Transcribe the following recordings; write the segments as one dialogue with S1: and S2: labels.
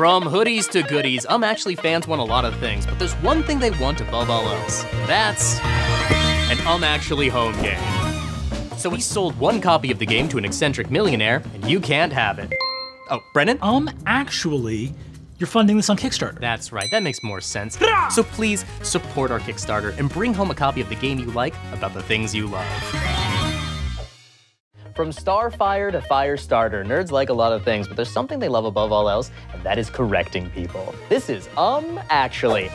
S1: From hoodies to goodies, Actually fans want a lot of things, but there's one thing they want above all else. That's an Actually home game. So we sold one copy of the game to an eccentric millionaire, and you can't have it. Oh, Brennan?
S2: Actually, you're funding this on Kickstarter.
S1: That's right, that makes more sense. So please support our Kickstarter and bring home a copy of the game you like about the things you love. From Starfire to Firestarter, nerds like a lot of things, but there's something they love above all else, and that is correcting people. This is Actually.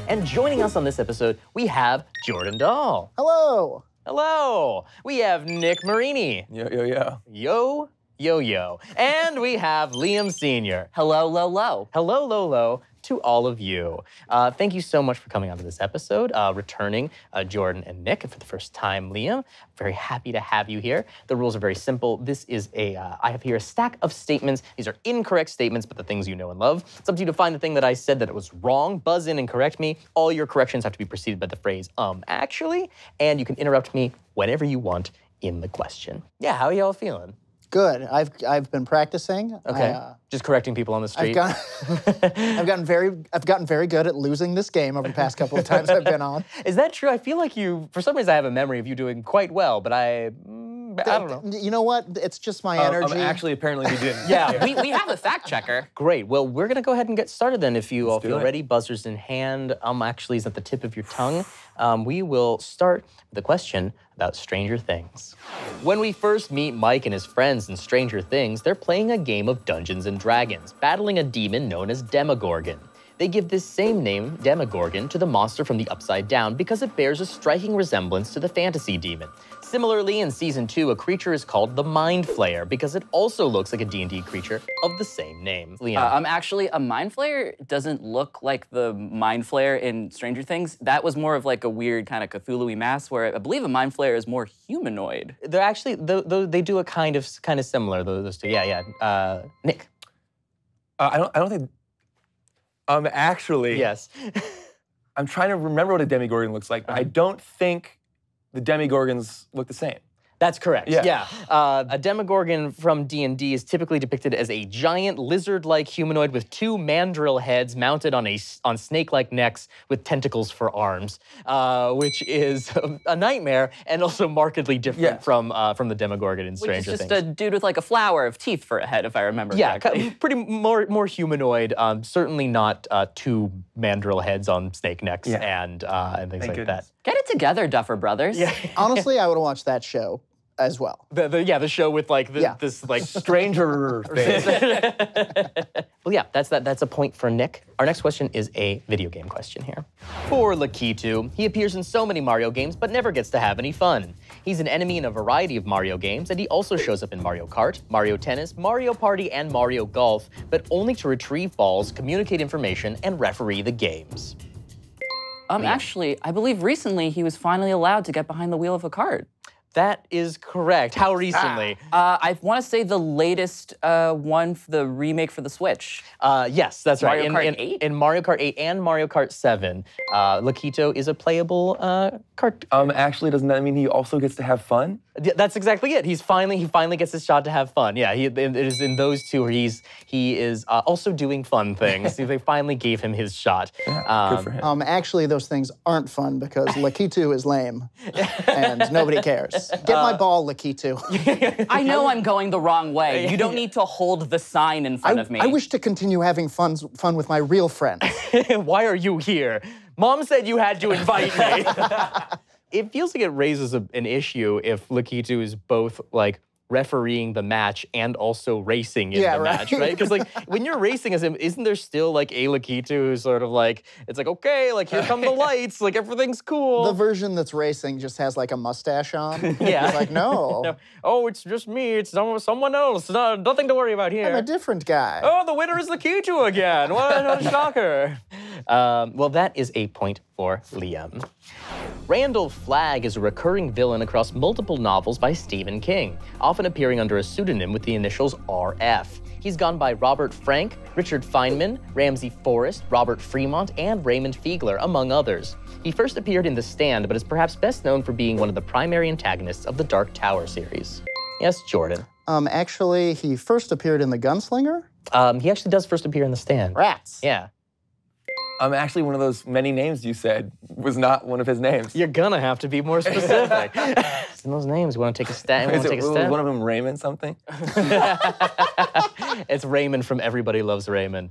S1: And joining us on this episode, we have Jordan Dahl.
S3: Hello.
S1: Hello. We have Nick Marini.
S4: Yo, yo, yo.
S1: Yo, yo, yo. And we have Liam Sr.
S5: Hello, Lolo.
S1: Hello, Lolo, to all of you. Thank you so much for coming onto this episode, returning Jordan and Nick, and for the first time, Liam. Very happy to have you here. The rules are very simple. This is I have here a stack of statements. These are incorrect statements, but the things you know and love. It's up to you to find the thing that I said that it was wrong, buzz in and correct me. All your corrections have to be preceded by the phrase, actually, and you can interrupt me whenever you want in the question. Yeah, how are y'all feeling?
S3: Good. I've been practicing.
S1: Okay. Just correcting people on the street.
S3: I've gotten very good at losing this game over the past couple of times I've been on.
S1: Is that true? I feel like you, for some reason, I have a memory of you doing quite well, but I don't know.
S3: You know what? It's just my energy.
S4: Actually, apparently we didn't.
S5: Yeah, we have a fact checker.
S1: Great. Well, we're gonna go ahead and get started then. If you all feel
S4: it.
S1: ready, buzzers in hand. Actually is at the tip of your tongue. We will start with a question about Stranger Things. When we first meet Mike and his friends in Stranger Things, they're playing a game of Dungeons and Dragons, battling a demon known as Demogorgon. They give this same name, Demogorgon, to the monster from the Upside Down because it bears a striking resemblance to the fantasy demon. Similarly, in Season 2, a creature is called the Mind Flayer because it also looks like a D&D creature of the same name. Liam.
S5: Actually, a Mind Flayer doesn't look like the Mind Flayer in Stranger Things. That was more of like a weird kind of Cthulhu-y mask, where I believe a Mind Flayer is more humanoid.
S1: They're actually, they do a kind of similar, those two. Yeah. Nick.
S4: I don't think. Actually.
S1: Yes.
S4: I'm trying to remember what a Demogorgon looks like, but I don't think the Demogorgons look the same.
S1: That's correct,
S4: yeah.
S1: A Demogorgon from D&D is typically depicted as a giant lizard-like humanoid with two mandrill heads mounted on snake-like necks with tentacles for arms, which is a nightmare and also markedly different from the Demogorgon in Stranger Things.
S5: Which is just a dude with like a flower of teeth for a head, if I remember correctly.
S1: Yeah, pretty more humanoid. Certainly not two mandrill heads on snake necks and things like that.
S5: Get it together, Duffer Brothers.
S3: Yeah. Honestly, I would watch that show as well.
S1: The show with like this like
S4: Stranger thing.
S1: Well, yeah, that's a point for Nick. Our next question is a video game question here. For Lakitu, he appears in so many Mario games, but never gets to have any fun. He's an enemy in a variety of Mario games, and he also shows up in Mario Kart, Mario Tennis, Mario Party, and Mario Golf, but only to retrieve balls, communicate information, and referee the games.
S5: Actually, I believe recently he was finally allowed to get behind the wheel of a cart.
S1: That is correct. How recently?
S5: I want to say the latest one, the remake for the Switch.
S1: Yes, that's right.
S5: Mario Kart 8?
S1: In Mario Kart 8 and Mario Kart 7, Lakitu is a playable kart.
S4: Actually, doesn't that mean he also gets to have fun?
S1: That's exactly it. He finally gets his shot to have fun. Yeah, it is in those two where he is also doing fun things. They finally gave him his shot.
S4: Good for him.
S3: Actually, those things aren't fun because Lakitu is lame and nobody cares. Get my ball, Lakitu.
S5: I know I'm going the wrong way. You don't need to hold the sign in front of me.
S3: I wish to continue having fun with my real friends.
S1: Why are you here? Mom said you had to invite me. It feels like it raises an issue if Lakitu is both like refereeing the match and also racing in the match, right? Because like when you're racing as him, isn't there still like a Lakitu who's sort of like, it's like, okay, like here come the lights, like everything's cool.
S3: The version that's racing just has like a mustache on.
S1: Yeah.
S3: It's like, no.
S1: Oh, it's just me, it's someone else, nothing to worry about here.
S3: I'm a different guy.
S1: Oh, the winner is Lakitu again, what a shocker. Well, that is a point for Liam. Randall Flagg is a recurring villain across multiple novels by Stephen King, often appearing under a pseudonym with the initials RF. He's gone by Robert Frank, Richard Feynman, Ramsey Forrest, Robert Fremont, and Raymond Fiegler, among others. He first appeared in The Stand, but is perhaps best known for being one of the primary antagonists of the Dark Tower series. Yes, Jordan.
S3: Actually, he first appeared in The Gunslinger.
S1: He actually does first appear in The Stand.
S3: Rats.
S1: Yeah.
S4: Actually, one of those many names you said was not one of his names.
S1: You're gonna have to be more specific. In those names, you want to take a stab?
S4: Is it one of them Raymond something?
S1: It's Raymond from Everybody Loves Raymond.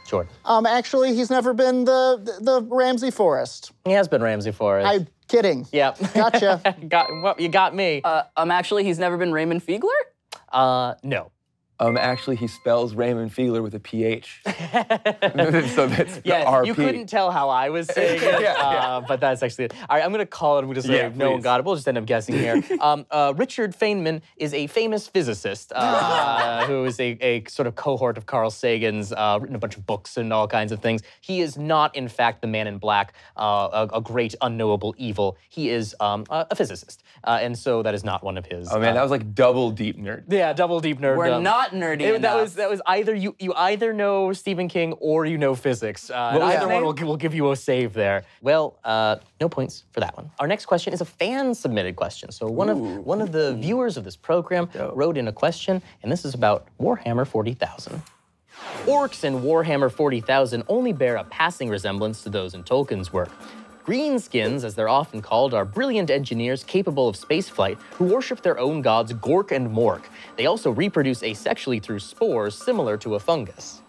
S1: Jordan.
S3: Actually, he's never been the Ramsey Forrest.
S1: He has been Ramsey Forrest.
S3: I'm kidding.
S1: Yep.
S3: Gotcha.
S1: You got me.
S5: Actually, he's never been Raymond Fiegler?
S1: No.
S4: Actually, he spells Raymond Fiegler with a PH. So that's the
S1: Yeah,
S4: RP.
S1: you couldn't tell how I was saying it, but that's actually it. All right, I'm going to call it. We'll just say no one got it. We'll just end up guessing here. Richard Feynman is a famous physicist who is a sort of cohort of Carl Sagan's, written a bunch of books and all kinds of things. He is not, in fact, the Man in Black, a great unknowable evil. He is a physicist, and so that is not one of his.
S4: Oh man, that was like double deep nerd.
S1: Yeah, double deep nerd.
S5: We're not nerdy enough.
S1: That was either you either know Stephen King or you know physics.
S4: What was
S1: Either
S4: his
S1: one
S4: name?
S1: will give you a save there. Well, no points for that one. Our next question is a fan submitted question. So one of the viewers of this program wrote in a question, and this is about Warhammer 40,000. Orcs in Warhammer 40,000 only bear a passing resemblance to those in Tolkien's work. Greenskins, as they're often called, are brilliant engineers capable of spaceflight who worship their own gods Gork and Mork. They also reproduce asexually through spores similar to a fungus.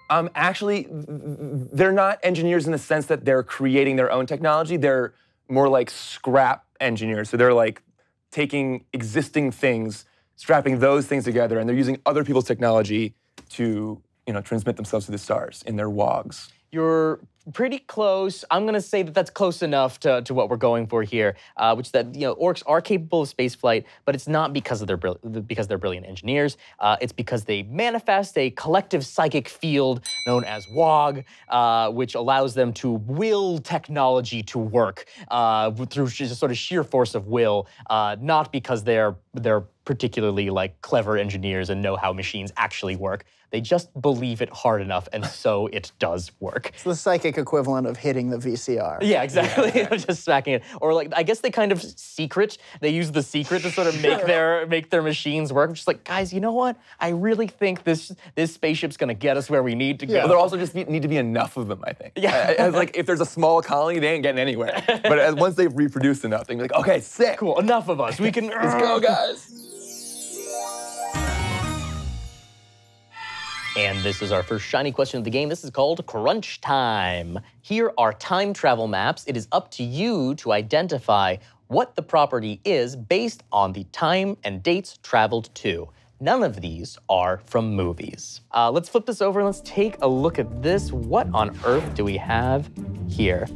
S4: Actually, they're not engineers in the sense that they're creating their own technology. They're more like scrap engineers. So they're like taking existing things, strapping those things together, and they're using other people's technology to, transmit themselves to the stars in their wogs.
S1: You're pretty close. I'm going to say that that's close enough to what we're going for here, which is that orcs are capable of spaceflight, but it's not because they're brilliant engineers. It's because they manifest a collective psychic field known as WOG, which allows them to will technology to work through just sort of sheer force of will, not because they're particularly like clever engineers and know how machines actually work. They just believe it hard enough, and so it does work.
S3: It's the psychic equivalent of hitting the VCR.
S1: Yeah, exactly. Just smacking it. Or like, I guess they kind of secret. They use the secret to sort of make their machines work. Just like, guys, you know what? I really think this spaceship's gonna get us where we need to go.
S4: Well, there also just need to be enough of them, I think.
S1: Yeah.
S4: As like, if there's a small colony, they ain't getting anywhere. But once they've reproduced enough, they can be like, okay, sick.
S1: Cool, enough of us. We can
S4: Let's go, guys.
S1: And this is our first shiny question of the game. This is called Crunch Time. Here are time travel maps. It is up to you to identify what the property is based on the time and dates traveled to. None of these are from movies. Let's flip this over and let's take a look at this. What on earth do we have here?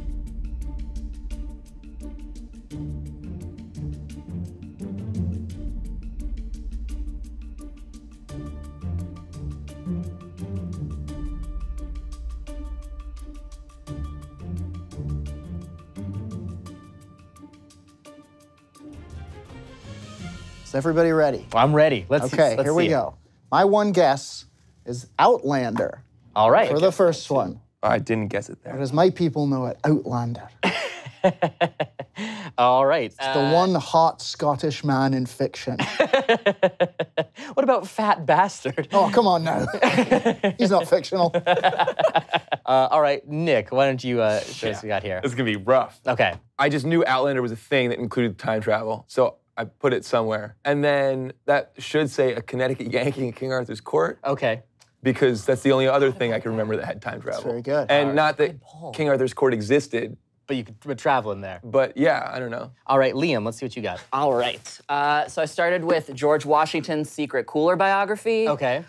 S3: Is everybody ready?
S1: I'm ready. Let's
S3: Here we go. My one guess is Outlander.
S1: All right.
S3: For the first one.
S4: I didn't guess it
S3: But
S4: there.
S3: as my people know it, Outlander.
S1: All right.
S3: The one hot Scottish man in fiction.
S1: What about Fat Bastard?
S3: Oh, come on now. He's not fictional.
S1: All right, Nick, why don't you show us what we got here?
S4: This is gonna be rough.
S1: Okay.
S4: I just knew Outlander was a thing that included time travel, so I put it somewhere. And then that should say a Connecticut Yankee in King Arthur's court,
S1: Okay.
S4: because that's the only other thing I can remember that had time travel.
S3: very good.
S4: And not that King Arthur's court existed,
S1: But you could travel in there.
S4: but yeah, I don't know.
S1: All right, Liam, let's see what you got.
S5: All right. So I started with George Washington's secret cooler biography.
S1: Okay.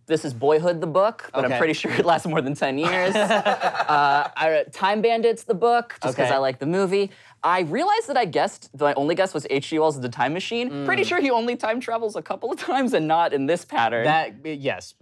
S5: This is Boyhood, the book, but
S1: Okay.
S5: I'm pretty sure it lasts more than 10 years. I read Time Bandits, the book, just because
S1: Okay.
S5: I like the movie. I realized that my only guess was H.G. Wells' The Time Machine. Pretty sure he only time travels a couple of times and not in this pattern.
S1: Yes.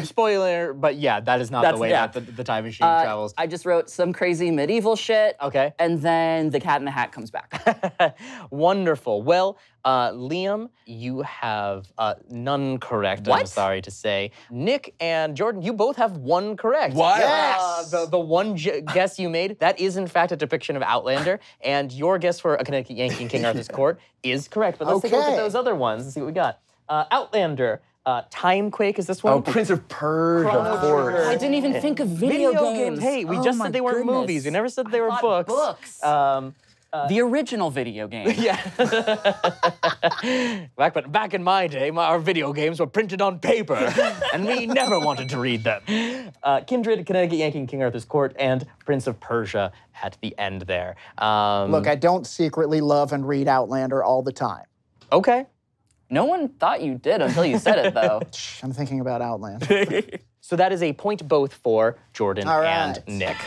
S1: Spoiler, but yeah, that is not the way that the time machine travels.
S5: I just wrote some crazy medieval shit.
S1: Okay.
S5: And then the Cat in the Hat comes back.
S1: Wonderful. Well, Liam, you have none correct, I'm
S5: What?
S1: sorry to say. Nick and Jordan, you both have one correct.
S4: What?
S3: Yes!
S1: The one guess you made, that is in fact a depiction of Outlander, and your guess for A Connecticut Yankee in King Arthur's Court is correct. But let's take a look at
S3: Okay.
S1: those other ones and see what we got. Outlander, Timequake is this one?
S4: Oh, Prince of Persia, of course.
S5: I didn't even think of video games.
S1: Hey, we
S5: Oh
S1: just
S5: my
S1: said they weren't
S5: goodness.
S1: movies. We never said they
S5: I
S1: were
S5: thought
S1: books.
S5: books. The original video game.
S1: Yeah. back in my day, our video games were printed on paper, and we never wanted to read them. Kindred, Connecticut Yankee in King Arthur's Court, and Prince of Persia at the end there.
S3: Look, I don't secretly love and read Outlander all the time.
S1: Okay.
S5: No one thought you did until you said it, though.
S3: I'm thinking about Outlander.
S1: So that is a point both for Jordan
S3: All
S1: and
S3: right.
S1: Nick.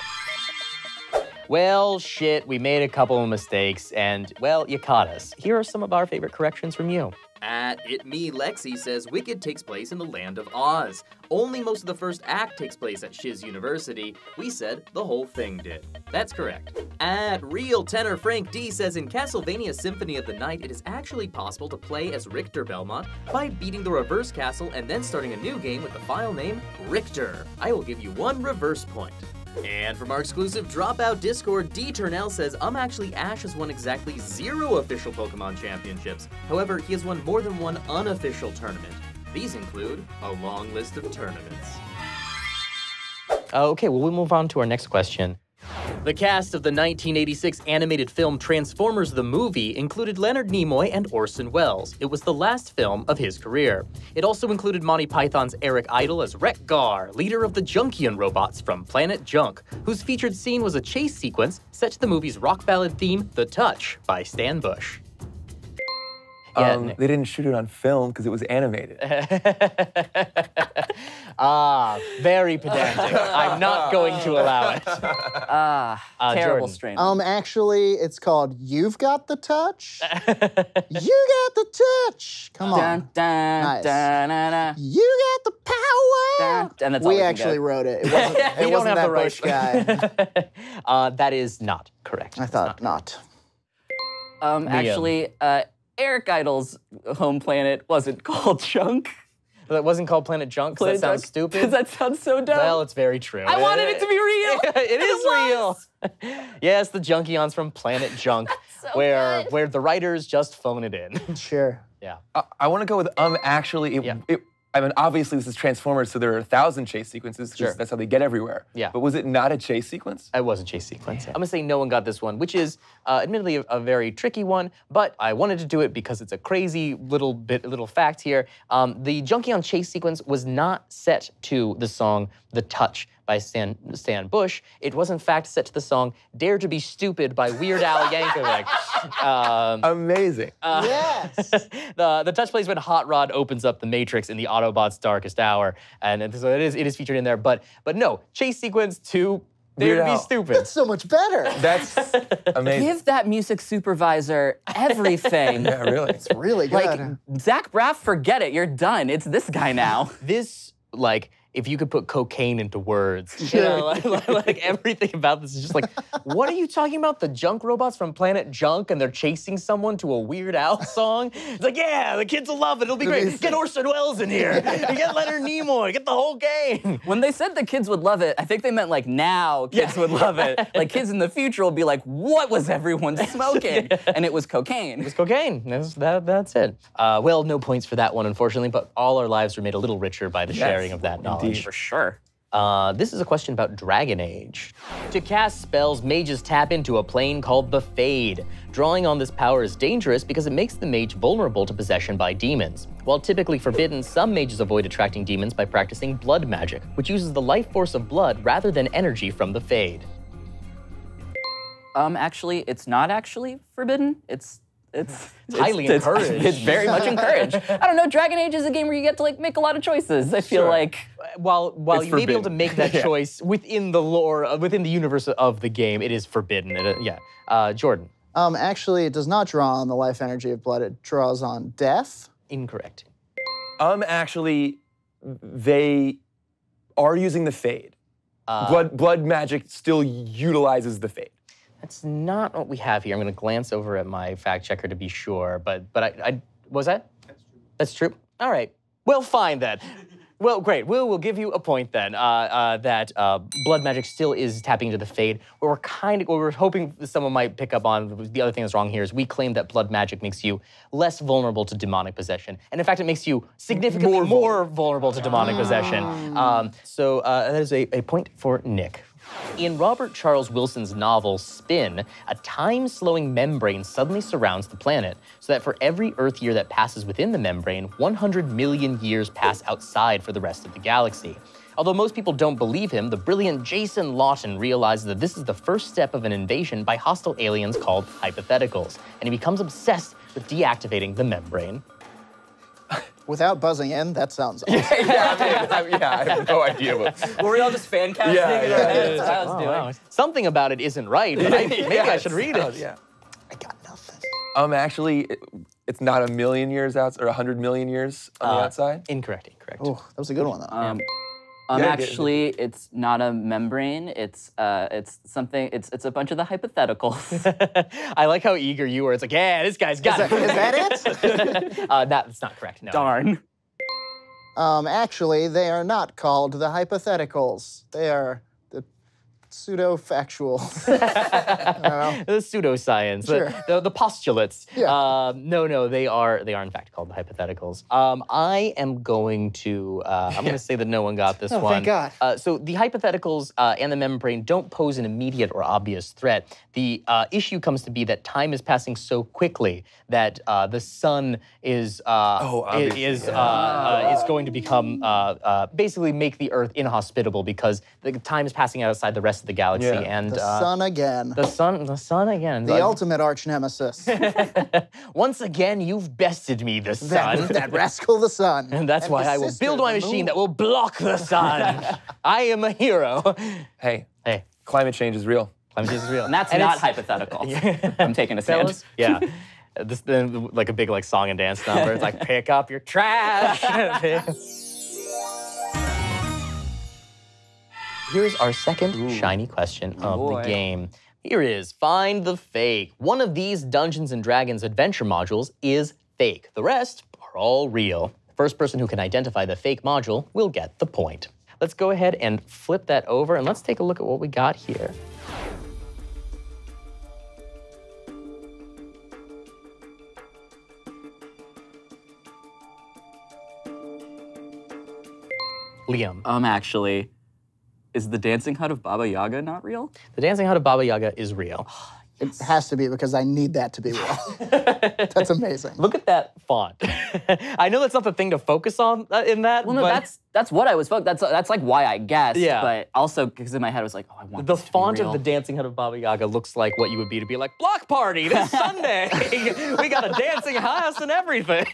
S1: Well, shit, we made a couple of mistakes, and, well, you caught us. Here are some of our favorite corrections from you. At It Me Lexi says Wicked takes place in the land of Oz. Only most of the first act takes place at Shiz University. We said the whole thing did. That's correct. At Real Tenor Frank D says in Castlevania Symphony of the Night, it is actually possible to play as Richter Belmont by beating the reverse castle and then starting a new game with the file name Richter. I will give you 1 reverse point. And from our exclusive Dropout Discord, D. Turnell says, actually Ash has won exactly 0 official Pokemon championships. However, he has won more than 1 unofficial tournament. These include a long list of tournaments. Okay, well, we'll move on to our next question. The cast of the 1986 animated film Transformers the Movie included Leonard Nimoy and Orson Welles. It was the last film of his career. It also included Monty Python's Eric Idle as Wreck-Gar, leader of the Junkion robots from Planet Junk, whose featured scene was a chase sequence set to the movie's rock ballad theme, The Touch, by Stan Bush. Yeah, Nick.
S4: They didn't shoot it on film because it was animated.
S1: Very pedantic. I'm not going to allow it.
S5: Terrible
S1: Jordan.
S5: strain.
S3: Actually, it's called You've Got the Touch. You got the touch. Come on.
S5: Dun, dun,
S3: Nice.
S5: dun, dun, dun,
S3: You got the power.
S5: dun, and that's all
S3: We
S5: can
S3: actually
S5: get.
S3: wrote it. It wasn't,
S1: We
S3: it
S1: don't
S3: wasn't
S1: have
S3: that
S1: the right
S3: Bush guy.
S1: That is not correct.
S3: I thought not.
S5: Actually, Eric Idle's home planet wasn't called Junk.
S1: That wasn't called Planet Junk because that sounds
S5: Because
S1: stupid.
S5: that sounds so dumb.
S1: Well, it's very true.
S5: I wanted it to be real.
S1: It is
S5: was.
S1: real. Yes, the Junkions from Planet Junk,
S5: so
S1: where
S5: good.
S1: the writers just phone it in.
S3: Sure.
S1: Yeah.
S4: I want to go with actually. I mean, obviously this is Transformers, so there are 1,000 chase sequences. 'Cause
S1: Sure.
S4: That's how they get everywhere.
S1: Yeah.
S4: But was it not a chase sequence?
S1: It was a chase sequence. I'm gonna say no one got this one, which is admittedly a very tricky one, but I wanted to do it because it's a crazy little fact here. The Junkion chase sequence was not set to the song "The Touch" by Stan Bush. It was in fact set to the song "Dare to Be Stupid" by Weird Al Yankovic.
S4: Amazing.
S3: Yes.
S1: The touch plays when Hot Rod opens up the Matrix in the Autobots' darkest hour, and so it is featured in there. But no, chase sequence to Dare to
S4: Weird
S1: Be
S4: Al.
S1: Stupid.
S3: That's so much better.
S4: That's amazing.
S5: Give that music supervisor everything.
S4: Yeah, really.
S3: It's really good.
S5: Like, Zach Braff, forget it. You're done. It's this guy now.
S1: This, like, if you could put cocaine into words, you know, like everything about this is just like, what are you talking about? The junk robots from Planet Junk and they're chasing someone to a Weird Al song? It's like, yeah, the kids will love it. It'll be great. Get Orson Welles in here. Get Leonard Nimoy. Get the whole gang.
S5: When they said the kids would love it, I think they meant like now kids would love it. Like kids in the future will be like, what was everyone smoking? And it was cocaine.
S1: It's cocaine. That's it. Well, no points for that one, unfortunately, but all our lives were made a little richer by the sharing of that knowledge.
S5: For sure.
S1: This is a question about Dragon Age. To cast spells, mages tap into a plane called the Fade. Drawing on this power is dangerous because it makes the mage vulnerable to possession by demons. While typically forbidden, some mages avoid attracting demons by practicing blood magic, which uses the life force of blood rather than energy from the Fade.
S5: Actually, it's not actually forbidden. It's
S1: highly encouraged.
S5: It's very much encouraged. I don't know. Dragon Age is a game where you get to like make a lot of choices. I feel like
S1: While
S4: It's
S1: you may be able to
S4: forbidden.
S1: make that choice within the lore, within the universe of the game, it is forbidden. Jordan.
S3: Actually, it does not draw on the life energy of blood. It draws on death.
S1: Incorrect.
S4: Actually, they are using the Fade. Blood magic still utilizes the Fade.
S1: That's not what we have here. I'm going to glance over at my fact checker to be sure, but I was that? That's true. That's true? All right. Well, fine then. Well, great. We'll give you a point then that blood magic still is tapping into the Fade. What we're hoping someone might pick up on, the other thing that's wrong here is we claim that blood magic makes you less vulnerable to demonic possession. And in fact, it makes you significantly more vulnerable to demonic possession. So that is a point for Nick. In Robert Charles Wilson's novel Spin, a time-slowing membrane suddenly surrounds the planet, so that for every Earth year that passes within the membrane, 100 million years pass outside for the rest of the galaxy. Although most people don't believe him, the brilliant Jason Lawton realizes that this is the first step of an invasion by hostile aliens called hypotheticals, and he becomes obsessed with deactivating the membrane.
S3: Without buzzing in, that sounds awesome.
S4: I have no idea.
S5: Were we all just fan casting? That's what I was doing.
S1: Wow. Something about it isn't right, but maybe I should read it.
S4: Yeah.
S3: I got nothing.
S4: Actually, it's not a million years out, or 100 million years on the outside?
S1: Incorrect.
S3: Oh, that was a good one, though.
S5: Actually, it's not a membrane. It's something. It's a bunch of the hypotheticals.
S1: I like how eager you were. It's like, yeah, this guy's got it.
S3: Is that it?
S1: That's not correct. No.
S5: Darn.
S3: Actually, they are not called the hypotheticals. They are the pseudo-factuals.
S1: The pseudoscience,
S3: Sure.
S1: the postulates.
S3: Yeah.
S1: No, they are in fact called the hypotheticals. I am going to I'm going to say that no one got this one.
S3: Thank God.
S1: So the hypotheticals and the membrane don't pose an immediate or obvious threat. The issue comes to be that time is passing so quickly that the sun is going to become basically make the Earth inhospitable because the time is passing outside the rest of the galaxy and
S3: the sun again.
S1: The sun again.
S3: The ultimate arch nemesis.
S1: Once again, you've bested me, the sun.
S3: That rascal, the sun.
S1: And that's why I will build my machine that will block the sun. I am a hero.
S4: Hey,
S1: Hey,
S4: climate change is real.
S1: climate change is real.
S5: And that's not hypothetical. I'm taking a stand.
S1: Fellas? Yeah. This then like a big like song and dance number. It's like pick up your trash. Here's our second shiny question of the game. Here is Find the Fake. One of these Dungeons & Dragons adventure modules is fake. The rest are all real. The first person who can identify the fake module will get the point. Let's go ahead and flip that over and let's take a look at what we got here. Liam.
S5: Actually, is the dancing hut of Baba Yaga not real?
S1: The dancing hut of Baba Yaga is real.
S3: It has to be because I need that to be real. That's amazing.
S1: Look at that font. I know that's not the thing to focus on in that.
S5: Well, no,
S1: but
S5: that's what I was focused. That's like why I guessed.
S1: Yeah.
S5: But also because in my head I was like, oh, I want
S1: the
S5: this to be
S1: font of
S5: real.
S1: the dancing hut of Baba Yaga looks like what you would be to be like, block party this Sunday. We got a dancing house and everything.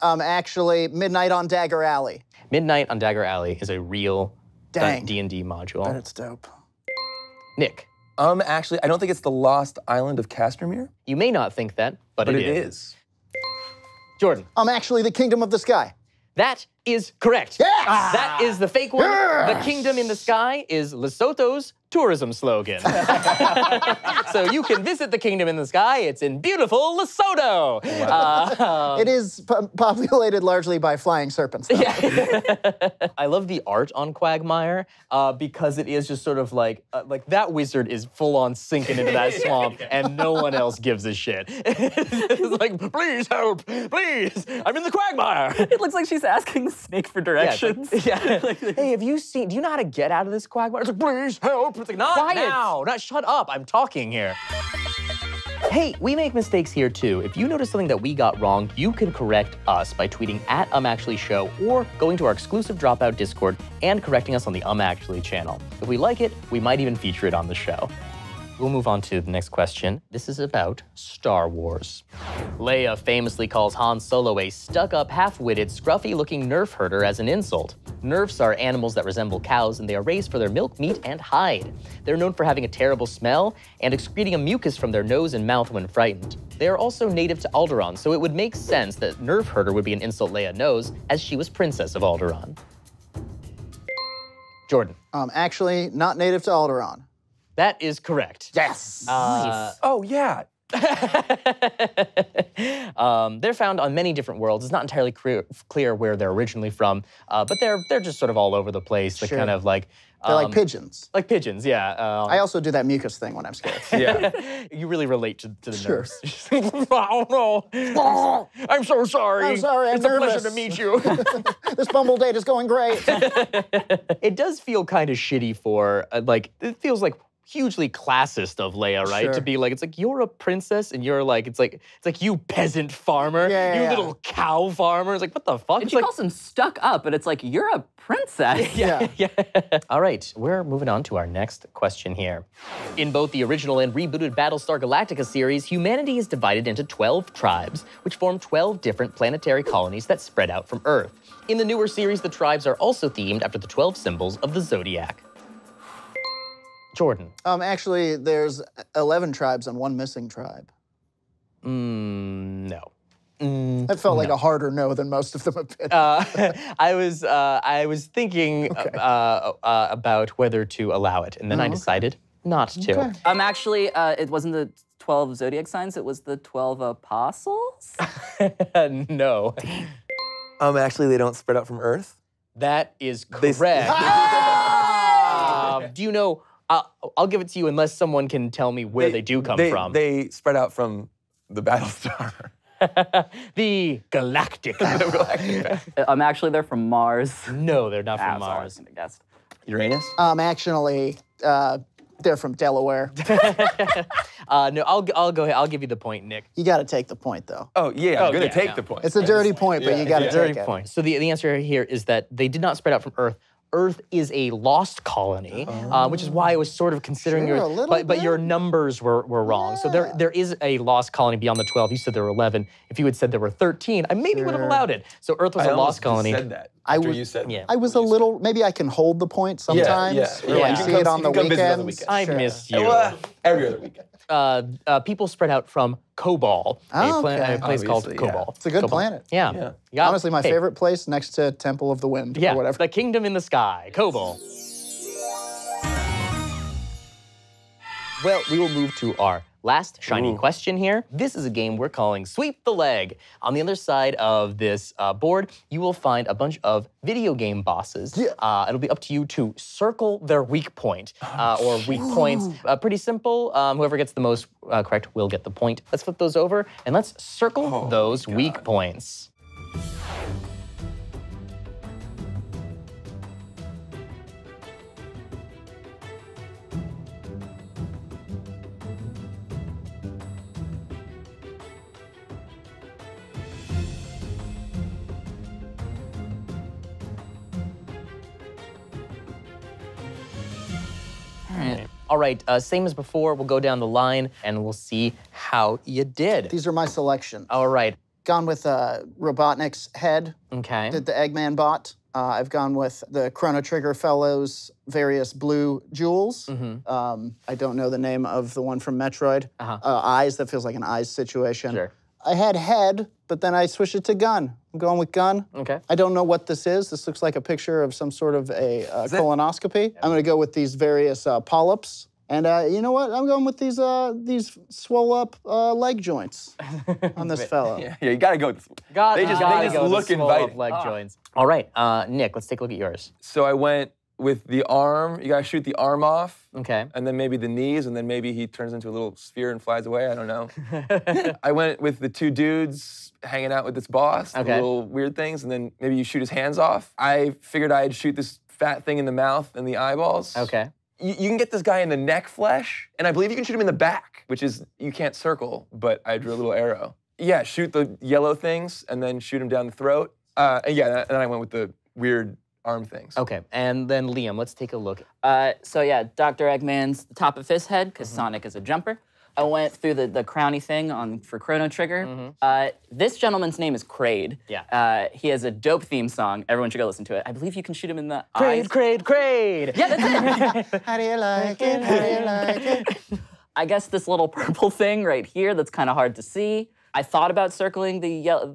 S3: Actually, Midnight on Dagger Alley.
S1: Midnight on Dagger Alley is a real
S3: Dang.
S1: D&D module.
S3: But it's dope.
S1: Nick.
S4: Actually, I don't think it's the Lost Island of Castamere.
S1: You may not think that, but it is. Jordan.
S3: Actually, the Kingdom of the Sky.
S1: That is correct.
S3: Yes!
S1: That is the fake one.
S3: Yes!
S1: The Kingdom in the Sky is Lesotho's tourism slogan. So you can visit the Kingdom in the Sky. It's in beautiful Lesotho. Wow.
S3: It is populated largely by flying serpents, though.
S1: I love the art on Quagmire because it is just sort of like that wizard is full on sinking into that swamp and no one else gives a shit. It's like, please help, please, I'm in the Quagmire.
S5: It looks like she's asking the snake for directions.
S1: Hey, have you seen, do you know how to get out of this Quagmire? It's like, please help. It's like, not
S5: Quiet.
S1: now, not shut up, I'm talking here. Hey, we make mistakes here too. If you notice something that we got wrong, you can correct us by tweeting at @UmActuallyShow or going to our exclusive Dropout Discord and correcting us on the Actually channel. If we like it, we might even feature it on the show. We'll move on to the next question. This is about Star Wars. Leia famously calls Han Solo a stuck-up, half-witted, scruffy-looking nerf herder as an insult. Nerfs are animals that resemble cows, and they are raised for their milk, meat, and hide. They're known for having a terrible smell and excreting a mucus from their nose and mouth when frightened. They are also native to Alderaan, so it would make sense that nerf herder would be an insult Leia knows, as she was Princess of Alderaan. Jordan.
S3: Actually, not native to Alderaan.
S1: That is correct.
S3: Yes.
S4: Oh, yeah.
S1: They're found on many different worlds. It's not entirely clear where they're originally from, but they're just sort of all over the place. They're kind of like
S3: They're like pigeons.
S1: Like pigeons, yeah.
S3: I also do that mucus thing when I'm scared.
S4: Yeah.
S1: You really relate to the nerves. Oh no! I'm so sorry.
S3: I'm sorry, I'm
S1: it's a
S3: nervous.
S1: pleasure to meet you.
S3: This Bumble date is going great.
S1: It does feel kind of shitty for like it feels like hugely classist of Leia, right?
S3: Sure.
S1: To be like, it's like you're a princess and you're like, it's like you peasant farmer,
S3: Yeah,
S1: you
S3: yeah.
S1: little cow farmer. It's like, what the fuck?
S5: And
S1: It's
S5: she
S1: like,
S5: calls him stuck up, but it's like, you're a princess.
S3: Yeah.
S1: All right, we're moving on to our next question here. In both the original and rebooted Battlestar Galactica series, humanity is divided into 12 tribes, which form 12 different planetary colonies that spread out from Earth. In the newer series, the tribes are also themed after the 12 symbols of the Zodiac. Jordan.
S3: Actually, there's 11 tribes and one missing tribe.
S1: No.
S3: That felt like a harder no than most of them have been.
S1: I was thinking about whether to allow it, and then I decided not to.
S5: Actually, it wasn't the 12 zodiac signs, it was the 12 apostles?
S1: No.
S4: Actually, they don't spread out from Earth.
S1: That is correct. Do you know? I'll give it to you unless someone can tell me where they do come from.
S4: They spread out from the Battlestar.
S1: The Galactic.
S5: Actually, they're from Mars.
S1: No, they're not from
S5: That's all I was
S1: Mars.
S5: gonna guess.
S4: Uranus?
S3: Actually, they're from Delaware.
S1: No, I'll go ahead. I'll give you the point, Nick.
S3: You got to take the point, though.
S4: Oh, yeah, I'm going to
S1: yeah,
S4: take
S1: yeah.
S4: the point.
S3: It's a dirty point, but you got to take it.
S1: Point. So the answer here is that they did not spread out from Earth. Earth is a lost colony, which is why I was sort of considering
S3: Sure, a
S1: your,
S3: little
S1: but your
S3: bit.
S1: numbers were wrong. So there is a lost colony beyond the 12. You said there were 11. If you had said there were 13, I maybe would have allowed it. So Earth was
S4: I
S1: a
S4: almost
S1: lost colony.
S4: said that
S3: I
S4: after
S3: would-
S4: you said
S1: Yeah.
S3: I was a little, maybe I can hold the point sometimes.
S4: yeah.
S3: Or
S1: Yeah.
S3: like
S1: You
S3: see
S1: can
S3: it
S4: come-
S3: on
S4: you
S3: the
S4: can come visit on the
S3: weekends.
S4: weekend.
S1: I
S3: Sure.
S1: missed you.
S4: Every other weekend.
S1: People spread out from Cobol,
S3: Oh, okay.
S1: a place called
S4: Obviously, yeah.
S1: Cobol.
S3: It's a good
S1: Cobol.
S3: planet.
S1: Yeah.
S4: Yeah.
S1: You got-
S3: Honestly, my
S1: hey,
S3: favorite place next to Temple of the Wind
S1: Yeah,
S3: or whatever.
S1: the kingdom in the sky, Cobol. Well, we will move to our last shiny question here. This is a game we're calling Sweep the Leg. On the other side of this board, you will find a bunch of video game bosses. It'll be up to you to circle their weak point or weak points. Pretty simple. Whoever gets the most correct will get the point. Let's flip those over and let's circle those weak points. All right, same as before, we'll go down the line and we'll see how you did.
S3: These are my selections.
S1: All right,
S3: Gone with Robotnik's head,
S1: okay.
S3: the Eggman bot. I've gone with the Chrono Trigger Fellows' various blue jewels. I don't know the name of the one from Metroid. Eyes, that feels like an eyes situation.
S1: Sure.
S3: I had head, but then I switched it to gun. I'm going with gun.
S1: Okay.
S3: I don't know what this is. This looks like a picture of some sort of a colonoscopy. I'm going to go with these various polyps. And you know what? I'm going with these swole up leg joints on this fellow.
S4: Yeah, you got to go.
S1: God,
S4: They just
S1: go
S4: look
S1: the swole up
S4: inviting.
S1: leg joints. All right, Nick, let's take a look at yours.
S4: So I went with the arm. You got to shoot the arm off.
S1: Okay.
S4: And then maybe the knees, and then maybe he turns into a little sphere and flies away. I don't know. I went with the two dudes hanging out with this boss, the
S1: Okay.
S4: little weird things, and then maybe you shoot his hands off. I figured I'd shoot this fat thing in the mouth and the eyeballs.
S1: Okay.
S4: You can get this guy in the neck flesh, and I believe you can shoot him in the back, which is, you can't circle, but I drew a little arrow. Yeah, shoot the yellow things, and then shoot him down the throat. And then I went with the weird arm things.
S1: Okay, and then Liam, let's take a look.
S5: So yeah, Dr. Eggman's the top of his head, because Sonic is a jumper. I went through the crowny thing for Chrono Trigger. This gentleman's name is Kraid.
S1: Yeah.
S5: He has a dope theme song. Everyone should go listen to it. I believe you can shoot him in the eyes.
S1: Kraid.
S5: Yeah, that's it.
S3: How do you like it? How do you like it?
S5: I guess this little purple thing right here that's kind of hard to see. I thought about circling the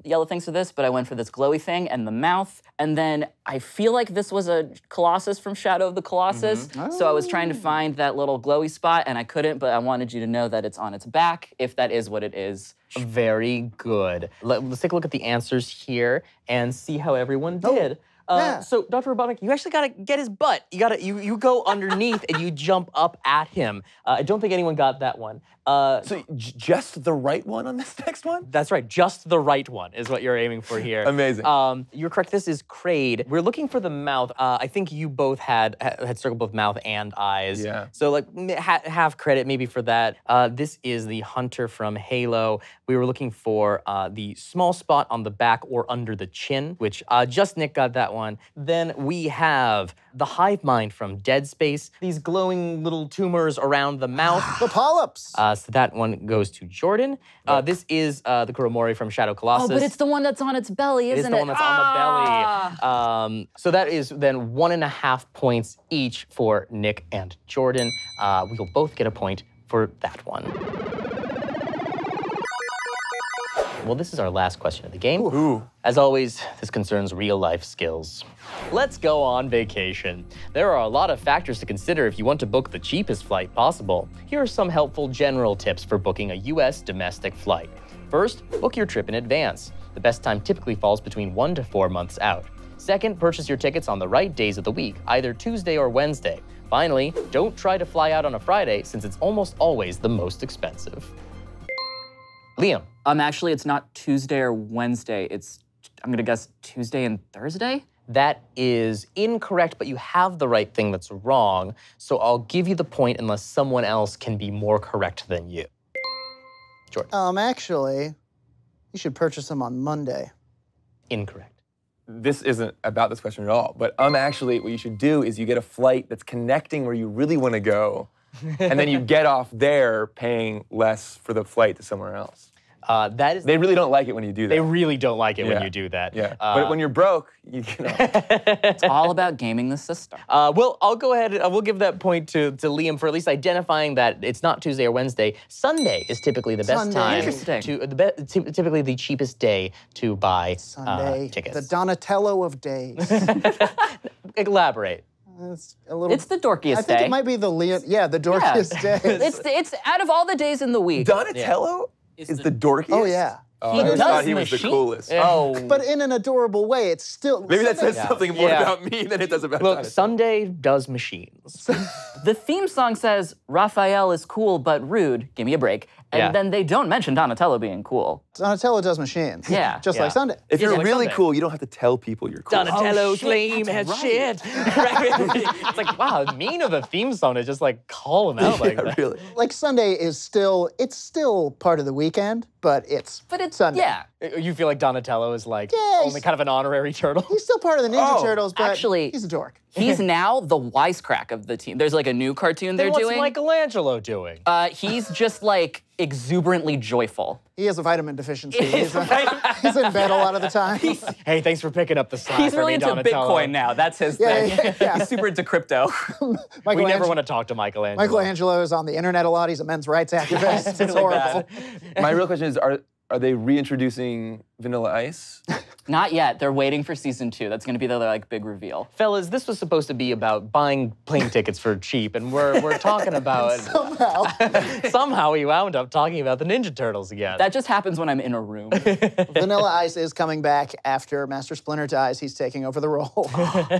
S5: yellow things for this, but I went for this glowy thing and the mouth. And then I feel like this was a Colossus from Shadow of the Colossus. So I was trying to find that little glowy spot, and I couldn't, but I wanted you to know that it's on its back, if that is what it is.
S1: Very good. Let's take a look at the answers here and see how everyone did. So, Dr. Robotnik, you actually gotta get his butt. You go underneath and you jump up at him. I don't think anyone got that one.
S4: So just the right one on this next one?
S1: That's right, just the right one is what you're aiming for here.
S4: Amazing.
S1: You're correct, this is Kraid. We're looking for the mouth. I think you both had circled both mouth and eyes.
S4: Yeah.
S1: So like half credit maybe for that. This is the hunter from Halo. We were looking for the small spot on the back or under the chin, which just Nick got that one. Then we have the hive mind from Dead Space. These glowing little tumors around the mouth.
S3: The polyps.
S1: So that one goes to Jordan. This is the Kuromori from Shadow Colossus.
S5: Oh, but it's the one that's on its belly, isn't it?
S1: It is the one that's on the belly. So that is then 1.5 points each for Nick and Jordan. We will both get a point for that one. Well, this is our last question of the game.
S4: Ooh.
S1: As always, this concerns real-life skills. Let's go on vacation. There are a lot of factors to consider if you want to book the cheapest flight possible. Here are some helpful general tips for booking a US domestic flight. First, book your trip in advance. The best time typically falls between 1 to 4 months out. Second, purchase your tickets on the right days of the week, either Tuesday or Wednesday. Finally, don't try to fly out on a Friday since it's almost always the most expensive. Liam.
S5: Actually, it's not Tuesday or Wednesday. It's, I'm gonna guess, Tuesday and Thursday?
S1: That is incorrect, but you have the right thing that's wrong, so I'll give you the point unless someone else can be more correct than you. Jordan.
S3: Actually, you should purchase them on Monday.
S1: Incorrect.
S4: This isn't about this question at all, but actually what you should do is you get a flight that's connecting where you really want to go, and then you get off there paying less for the flight to somewhere else. They really don't like it when you do that.
S1: They really don't like it when you do that.
S4: Yeah, but when you're broke, you know.
S5: It's all about gaming the system.
S1: Well, I'll go ahead, we'll give that point to Liam for at least identifying that it's not Tuesday or Wednesday. Sunday is typically the best time.
S5: Interesting.
S1: Typically the cheapest day to buy
S3: Sunday,
S1: tickets.
S3: the Donatello of days.
S1: Elaborate.
S3: It's a little.
S5: It's the dorkiest
S3: I think
S5: day.
S3: it might be the the dorkiest day.
S5: It's out of all the days in the week.
S4: Donatello is the dorkiest?
S3: Oh yeah.
S4: I always
S5: does
S4: thought he was the
S5: machine-
S4: coolest.
S1: Oh.
S3: But in an adorable way, it's still.
S4: Maybe that says
S3: Sunday-
S4: something more
S1: Yeah.
S4: about me than it does about
S1: Look,
S4: Donatello.
S1: Sunday does machines.
S5: The theme song says, Raphael is cool but rude, give me a break. And
S1: Yeah.
S5: then they don't mention Donatello being cool.
S3: Donatello does machines.
S5: Yeah.
S3: Just
S1: Yeah.
S3: like Sunday.
S4: If you're
S1: like
S4: really
S1: Sunday.
S4: cool, you don't have to tell people you're cool.
S1: Donatello's
S5: shit,
S1: lame
S5: that's
S1: as
S5: right.
S1: shit. It's like, wow, mean of a theme song to just like call him out like
S4: Yeah,
S1: that.
S4: really.
S3: Like Sunday is still, it's still part of the weekend, but it's Sunday.
S5: Yeah.
S1: You feel like Donatello is like
S3: Yeah,
S1: only kind of an honorary turtle?
S3: He's still part of the Ninja
S4: Oh,
S3: Turtles, but
S5: actually-
S3: he's a dork.
S5: He's now the wisecrack of the team. There's like a new cartoon
S1: Then
S5: they're
S1: what's
S5: doing.
S1: Michelangelo doing?
S5: He's just like exuberantly joyful.
S3: He has a vitamin deficiency. He's in bed a lot of the time.
S1: Hey, thanks for picking up the slack
S5: He's
S1: for
S5: really
S1: me,
S5: into
S1: Donatello.
S5: Bitcoin now. That's his
S3: Yeah,
S5: thing.
S3: yeah.
S5: He's super into crypto.
S1: We never want to talk to Michelangelo.
S3: Michelangelo is on the internet a lot. He's a men's rights activist. It's horrible.
S4: My real question is, are they reintroducing Vanilla Ice?
S5: Not yet. They're waiting for season 2. That's going to be their like big reveal.
S1: Fellas, this was supposed to be about buying plane tickets for cheap, and we're talking about somehow we wound up talking about the Ninja Turtles again.
S5: That just happens when I'm in a room.
S3: Vanilla Ice is coming back after Master Splinter dies. He's taking over the role.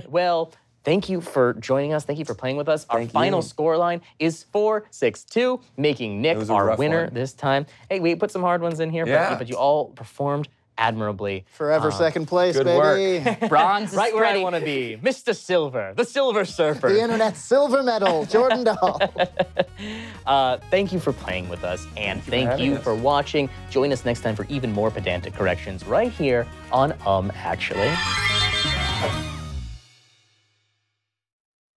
S1: Well, thank you for joining us. Thank you for playing with us. Our final scoreline is 4-6-2, making Nick
S4: was a
S1: our
S4: rough
S1: winner
S4: one.
S1: this time. Hey, we put some hard ones in here,
S4: Yeah.
S1: but you all performed admirably.
S3: Forever second place,
S4: good
S3: baby.
S5: Bronze is
S1: Right where I
S5: pretty-
S1: want to be. Mr. Silver, the Silver Surfer.
S3: The internet silver medal, Jordan Dahl.
S1: Thank you for playing with us, and thank
S4: having
S1: you
S4: us.
S1: for watching. Join us next time for even more pedantic corrections right here on Actually.